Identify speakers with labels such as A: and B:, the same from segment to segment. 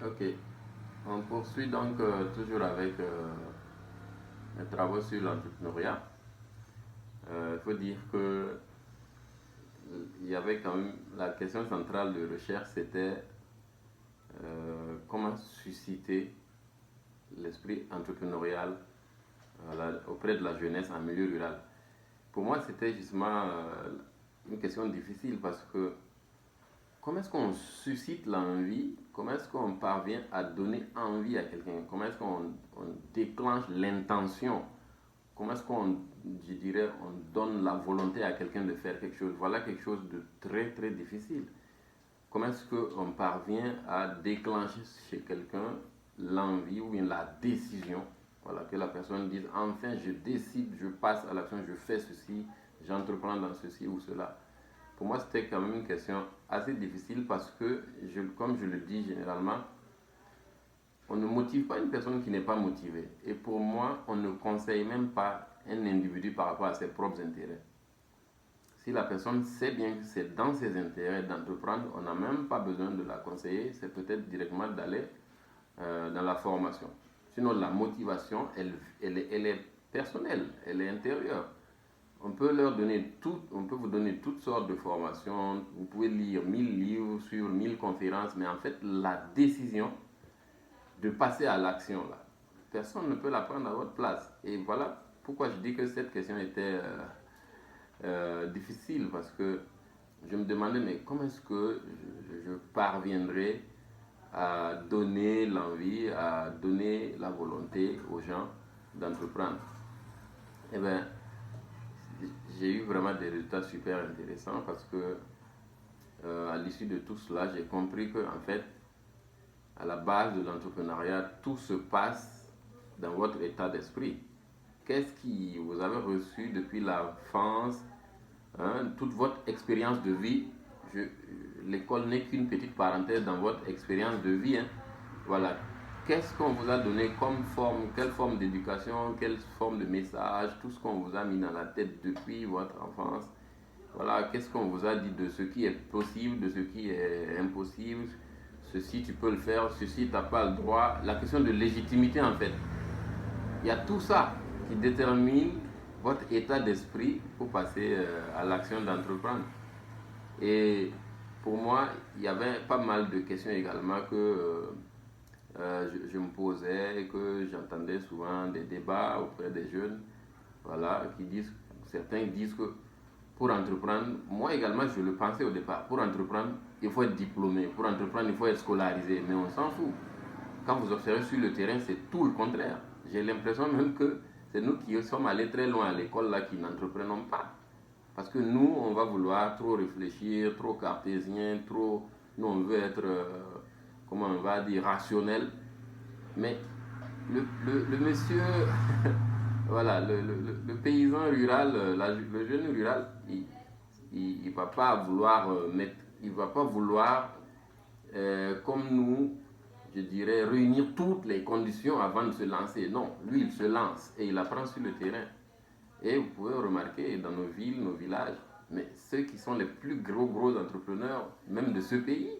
A: Ok, on poursuit donc toujours avec mes travaux sur l'entrepreneuriat. Il faut dire que il y avait quand même la question centrale de recherche, c'était comment susciter l'esprit entrepreneurial auprès de la jeunesse en milieu rural. Pour moi, c'était justement une question difficile parce que comment est-ce qu'on suscite l'envie? Comment est-ce qu'on parvient à donner envie à quelqu'un? Comment est-ce qu'on déclenche l'intention? Comment est-ce qu'on, je dirais, on donne la volonté à quelqu'un de faire quelque chose? Voilà quelque chose de très très difficile. Comment est-ce qu'on parvient à déclencher chez quelqu'un l'envie ou bien la décision? Voilà, que la personne dise enfin je décide, je passe à l'action, je fais ceci, j'entreprends dans ceci ou cela. Pour moi, c'était quand même une question assez difficile parce que, comme je le dis généralement, on ne motive pas une personne qui n'est pas motivée. Et pour moi, on ne conseille même pas un individu par rapport à ses propres intérêts. Si la personne sait bien que c'est dans ses intérêts d'entreprendre, on n'a même pas besoin de la conseiller, c'est peut-être directement d'aller dans la formation. Sinon, la motivation, elle est personnelle, elle est intérieure. On peut vous donner toutes sortes de formations, vous pouvez lire 1000 livres sur 1000 conférences, mais en fait, la décision de passer à l'action, là, personne ne peut la prendre à votre place. Et voilà pourquoi je dis que cette question était difficile, parce que je me demandais, mais comment est-ce que je parviendrai à donner l'envie, à donner la volonté aux gens d'entreprendre? Eh bien, j'ai eu vraiment des résultats super intéressants parce que à l'issue de tout cela, j'ai compris que en fait, à la base de l'entrepreneuriat, tout se passe dans votre état d'esprit. Qu'est-ce qui vous avez reçu depuis l'enfance, hein, toute votre expérience de vie? L'école n'est qu'une petite parenthèse dans votre expérience de vie, hein. Voilà. Qu'est-ce qu'on vous a donné comme forme, quelle forme d'éducation, quelle forme de message, tout ce qu'on vous a mis dans la tête depuis votre enfance? Voilà, qu'est-ce qu'on vous a dit de ce qui est possible, de ce qui est impossible? Ceci, tu peux le faire, ceci, tu n'as pas le droit. La question de légitimité, en fait. Il y a tout ça qui détermine votre état d'esprit pour passer à l'action d'entreprendre. Et pour moi, il y avait pas mal de questions également que je me posais et que j'entendais souvent des débats auprès des jeunes, voilà, certains disent que pour entreprendre, moi également je le pensais au départ, pour entreprendre, il faut être diplômé, pour entreprendre, il faut être scolarisé, mais on s'en fout. Quand vous observez sur le terrain, c'est tout le contraire. J'ai l'impression même que c'est nous qui sommes allés très loin à l'école là qui n'entreprenons pas. Parce que nous, on va vouloir trop réfléchir, trop cartésien, trop. Nous, on veut être, comment on va dire, rationnel. Mais le monsieur, voilà, le paysan rural, le jeune rural, il ne va pas vouloir il va pas vouloir, comme nous, je dirais, réunir toutes les conditions avant de se lancer. Non, lui, il se lance et il apprend sur le terrain. Et vous pouvez remarquer dans nos villes, nos villages, mais ceux qui sont les plus gros entrepreneurs, même de ce pays,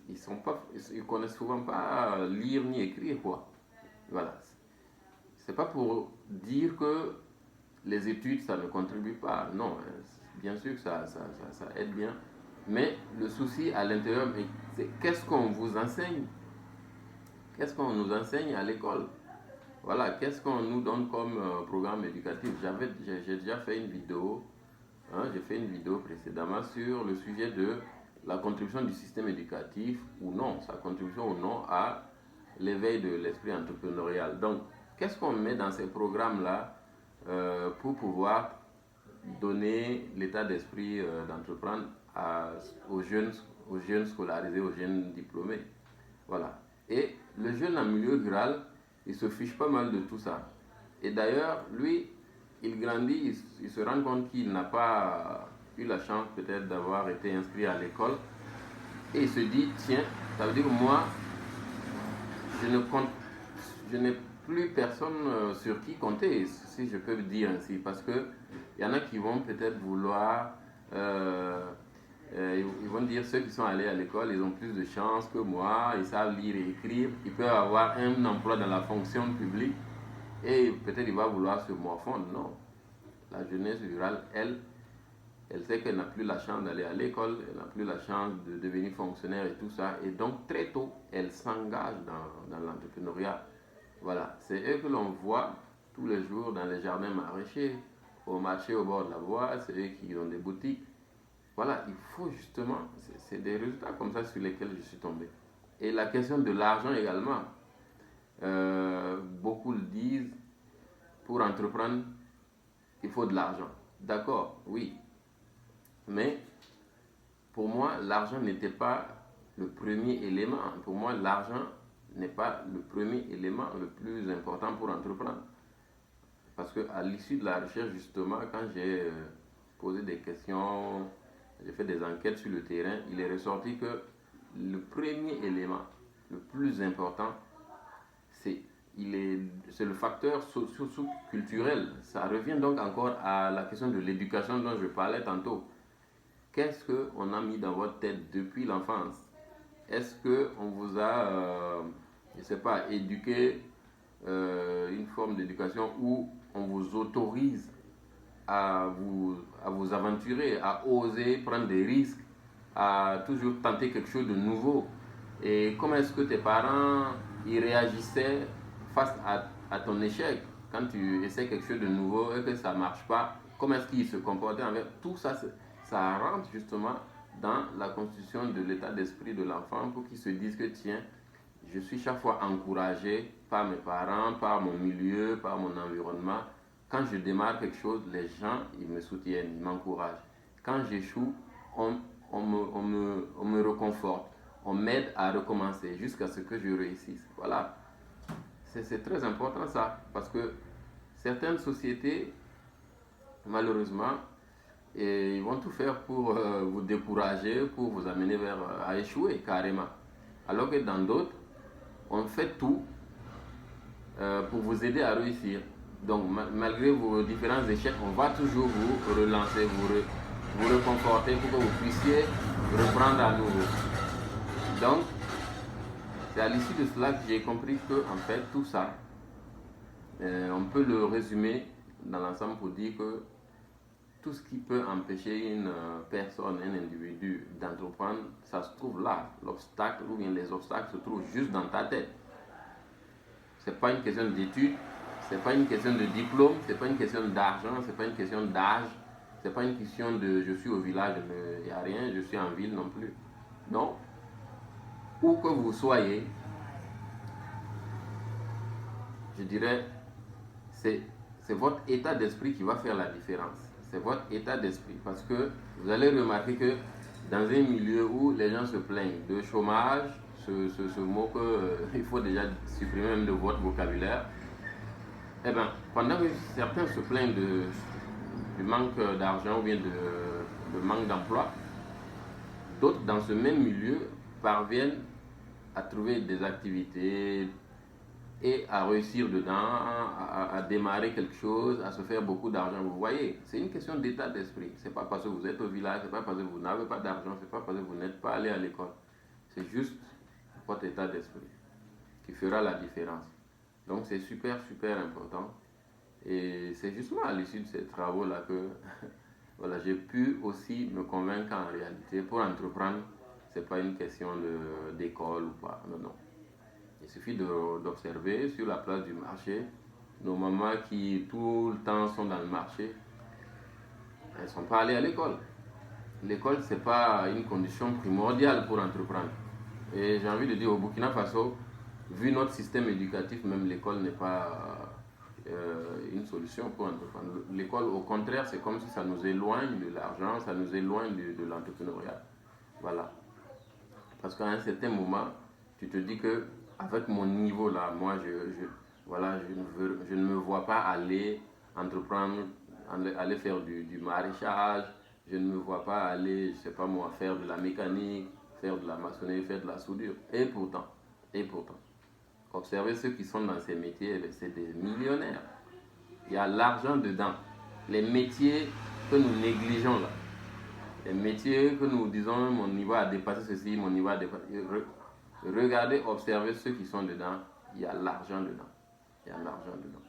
A: ils connaissent souvent pas lire ni écrire, quoi. Voilà. C'est pas pour dire que les études, ça ne contribue pas. Non, bien sûr que ça aide bien. Mais le souci à l'intérieur, c'est qu'est-ce qu'on vous enseigne? Qu'est-ce qu'on nous enseigne à l'école? Voilà, qu'est-ce qu'on nous donne comme programme éducatif? J'ai déjà fait une vidéo, hein, j'ai fait une vidéo précédemment sur le sujet de la contribution du système éducatif ou non, sa contribution ou non à l'éveil de l'esprit entrepreneurial. Donc, qu'est-ce qu'on met dans ces programmes-là pour pouvoir donner l'état d'esprit d'entreprendre aux jeunes scolarisés, aux jeunes diplômés? Voilà. Et le jeune en milieu rural, il se fiche pas mal de tout ça. Et d'ailleurs, lui, il grandit, il se rend compte qu'il n'a pas eu la chance peut-être d'avoir été inscrit à l'école. Et il se dit, tiens, ça veut dire que moi, je ne compte, je n'ai plus personne sur qui compter, si je peux le dire ainsi. Parce qu'il y en a qui vont peut-être vouloir Ils vont dire ceux qui sont allés à l'école, ils ont plus de chance que moi, ils savent lire et écrire, ils peuvent avoir un emploi dans la fonction publique et peut-être il va vouloir se morfondre. Non, la jeunesse rurale, elle sait qu'elle n'a plus la chance d'aller à l'école, elle n'a plus la chance de devenir fonctionnaire et tout ça. Et donc très tôt, elle s'engage dans l'entrepreneuriat. Voilà, c'est eux que l'on voit tous les jours dans les jardins maraîchers, au marché au bord de la voie, c'est eux qui ont des boutiques. Voilà, il faut justement, c'est des résultats comme ça sur lesquels je suis tombé. Et la question de l'argent également, beaucoup le disent, pour entreprendre, il faut de l'argent. D'accord, oui. Mais pour moi, l'argent n'était pas le premier élément. Pour moi, l'argent n'est pas le premier élément le plus important pour entreprendre. Parce qu'à l'issue de la recherche, justement, quand j'ai posé des questions, j'ai fait des enquêtes sur le terrain, il est ressorti que le premier élément, le plus important, c'est le facteur socio-culturel. Ça revient donc encore à la question de l'éducation dont je parlais tantôt. Qu'est-ce qu'on a mis dans votre tête depuis l'enfance? Est-ce qu'on vous a, je ne sais pas, éduqué une forme d'éducation où on vous autorise à vous aventurer, à oser prendre des risques, à toujours tenter quelque chose de nouveau? Et comment est-ce que tes parents y réagissaient face à ton échec? Quand tu essaies quelque chose de nouveau et que ça ne marche pas, comment est-ce qu'ils se comportaient envers tout ça? Ça rentre justement dans la constitution de l'état d'esprit de l'enfant pour qu'il se dise que tiens, je suis chaque fois encouragé par mes parents, par mon milieu, par mon environnement. Quand je démarre quelque chose, les gens, ils me soutiennent, ils m'encouragent. Quand j'échoue, on me reconforte, on m'aide à recommencer jusqu'à ce que je réussisse. Voilà, c'est très important ça, parce que certaines sociétés, malheureusement, ils vont tout faire pour vous décourager, pour vous amener à échouer carrément. Alors que dans d'autres, on fait tout pour vous aider à réussir. Donc malgré vos différents échecs, on va toujours vous relancer, vous reconforter pour que vous puissiez reprendre à nouveau. Donc c'est à l'issue de cela que j'ai compris que en fait tout ça, on peut le résumer dans l'ensemble pour dire que tout ce qui peut empêcher une personne, un individu d'entreprendre, ça se trouve là. L'obstacle ou bien les obstacles se trouvent juste dans ta tête. Ce n'est pas une question d'études, ce n'est pas une question de diplôme, ce n'est pas une question d'argent, ce n'est pas une question d'âge, ce n'est pas une question de je suis au village, il n'y a rien, je suis en ville non plus. Non. Où que vous soyez, je dirais, c'est votre état d'esprit qui va faire la différence. C'est votre état d'esprit. Parce que vous allez remarquer que dans un milieu où les gens se plaignent de chômage, ce mot qu'il faut déjà supprimer même de votre vocabulaire, eh bien, pendant que certains se plaignent du manque d'argent ou bien de manque d'emploi, d'autres dans ce même milieu parviennent à trouver des activités et à réussir dedans, à démarrer quelque chose, à se faire beaucoup d'argent. Vous voyez, c'est une question d'état d'esprit. C'est pas parce que vous êtes au village, c'est pas parce que vous n'avez pas d'argent, c'est pas parce que vous n'êtes pas allé à l'école. C'est juste votre état d'esprit qui fera la différence. Donc c'est super, super important. Et c'est justement à l'issue de ces travaux-là que voilà, j'ai pu aussi me convaincre qu'en réalité, pour entreprendre, c'est pas une question d'école ou pas. Non, non. Il suffit d'observer sur la place du marché nos mamans qui tout le temps sont dans le marché, elles ne sont pas allées à l'école. L'école, ce n'est pas une condition primordiale pour entreprendre. Et j'ai envie de dire au Burkina Faso, vu notre système éducatif, même l'école n'est pas une solution pour entreprendre. L'école, au contraire, c'est comme si ça nous éloigne de l'argent, ça nous éloigne de l'entrepreneuriat. Voilà. Parce qu'à un certain moment, tu te dis que avec mon niveau là, moi voilà, je ne me vois pas aller entreprendre, aller faire du maraîchage, je ne me vois pas aller, je sais pas moi, faire de la mécanique, faire de la maçonnerie, faire de la soudure. Et pourtant, observez ceux qui sont dans ces métiers, c'est des millionnaires. Il y a l'argent dedans. Les métiers que nous négligeons là, les métiers que nous disons mon niveau a dépassé ceci, mon niveau a dépassé. Regardez, observez ceux qui sont dedans, il y a l'argent dedans. Il y a l'argent dedans.